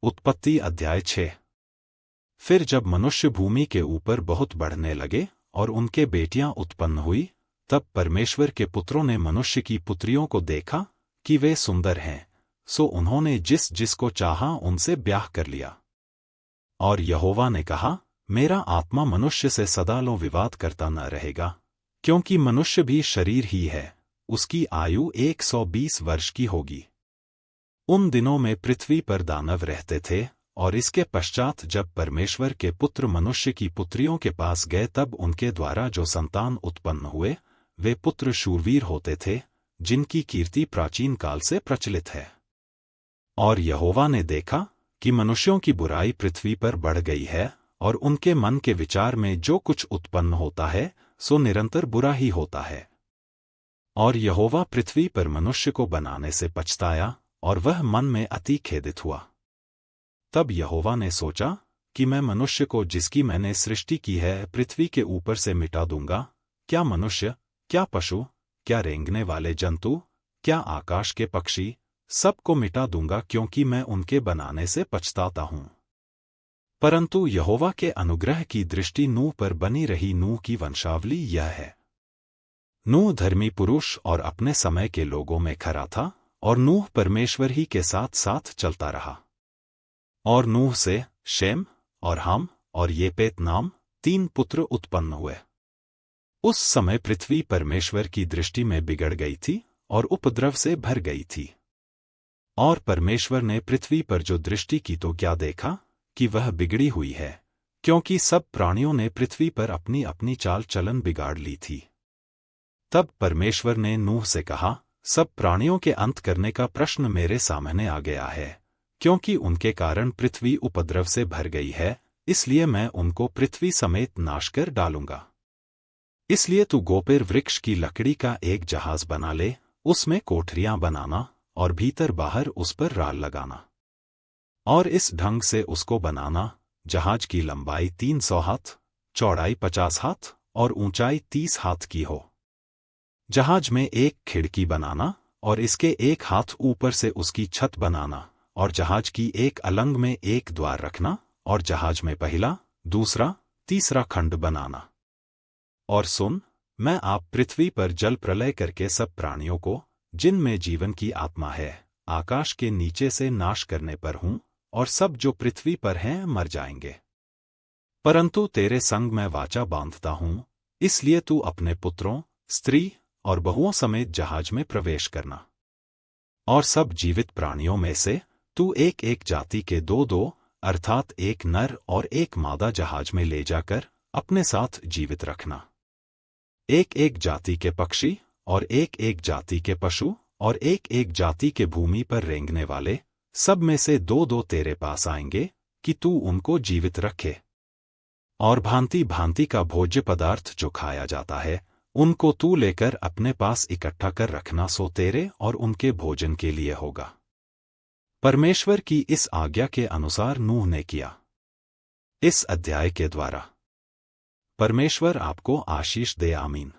उत्पत्ति अध्याय 6। फिर जब मनुष्य भूमि के ऊपर बहुत बढ़ने लगे और उनके बेटियां उत्पन्न हुई, तब परमेश्वर के पुत्रों ने मनुष्य की पुत्रियों को देखा कि वे सुंदर हैं, सो उन्होंने जिस जिसको चाहा उनसे ब्याह कर लिया। और यहोवा ने कहा, मेरा आत्मा मनुष्य से सदालों विवाद करता न रहेगा, क्योंकि मनुष्य भी शरीर ही है, उसकी आयु 120 वर्ष की होगी। उन दिनों में पृथ्वी पर दानव रहते थे, और इसके पश्चात जब परमेश्वर के पुत्र मनुष्य की पुत्रियों के पास गए तब उनके द्वारा जो संतान उत्पन्न हुए, वे पुत्र शूरवीर होते थे, जिनकी कीर्ति प्राचीन काल से प्रचलित है। और यहोवा ने देखा कि मनुष्यों की बुराई पृथ्वी पर बढ़ गई है, और उनके मन के विचार में जो कुछ उत्पन्न होता है सो निरंतर बुरा ही होता है। और यहोवा पृथ्वी पर मनुष्य को बनाने से पछताया, और वह मन में अति खेदित हुआ। तब यहोवा ने सोचा कि मैं मनुष्य को जिसकी मैंने सृष्टि की है पृथ्वी के ऊपर से मिटा दूंगा, क्या मनुष्य, क्या पशु, क्या रेंगने वाले जंतु, क्या आकाश के पक्षी, सबको मिटा दूंगा, क्योंकि मैं उनके बनाने से पछताता हूं। परंतु यहोवा के अनुग्रह की दृष्टि नूह पर बनी रही। नूह की वंशावली यह है। नूह धर्मी पुरुष और अपने समय के लोगों में खरा था, और नूह परमेश्वर ही के साथ साथ चलता रहा। और नूह से शेम और हम और येपेत नाम 3 पुत्र उत्पन्न हुए। उस समय पृथ्वी परमेश्वर की दृष्टि में बिगड़ गई थी और उपद्रव से भर गई थी। और परमेश्वर ने पृथ्वी पर जो दृष्टि की तो क्या देखा कि वह बिगड़ी हुई है, क्योंकि सब प्राणियों ने पृथ्वी पर अपनी अपनी चाल चलन बिगाड़ ली थी। तब परमेश्वर ने नूह से कहा, सब प्राणियों के अंत करने का प्रश्न मेरे सामने आ गया है, क्योंकि उनके कारण पृथ्वी उपद्रव से भर गई है, इसलिए मैं उनको पृथ्वी समेत नाश कर डालूंगा। इसलिए तू गोपेर वृक्ष की लकड़ी का एक जहाज बना ले, उसमें कोठरियां बनाना और भीतर बाहर उस पर राल लगाना। और इस ढंग से उसको बनाना, जहाज की लंबाई 300 हाथ, चौड़ाई 50 हाथ और ऊंचाई 30 हाथ की हो। जहाज में एक खिड़की बनाना और इसके एक हाथ ऊपर से उसकी छत बनाना, और जहाज की एक अलंग में एक द्वार रखना, और जहाज में पहला, दूसरा, तीसरा खंड बनाना। और सुन, मैं आप पृथ्वी पर जल प्रलय करके सब प्राणियों को, जिनमें जीवन की आत्मा है, आकाश के नीचे से नाश करने पर हूं, और सब जो पृथ्वी पर हैं मर जाएंगे। परंतु तेरे संग मैं वाचा बांधता हूं, इसलिए तू अपने पुत्रों, स्त्री और बहुओं समेत जहाज में प्रवेश करना। और सब जीवित प्राणियों में से तू एक एक जाति के 2-2, अर्थात एक नर और एक मादा जहाज में ले जाकर अपने साथ जीवित रखना। एक एक जाति के पक्षी और एक एक जाति के पशु और एक एक जाति के भूमि पर रेंगने वाले, सब में से 2-2 तेरे पास आएंगे कि तू उनको जीवित रखे। और भांति भांति का भोज्य पदार्थ जो खाया जाता है, उनको तू लेकर अपने पास इकट्ठा कर रखना, सो तेरे और उनके भोजन के लिए होगा। परमेश्वर की इस आज्ञा के अनुसार नूह ने किया। इस अध्याय के द्वारा परमेश्वर आपको आशीष दे। आमीन।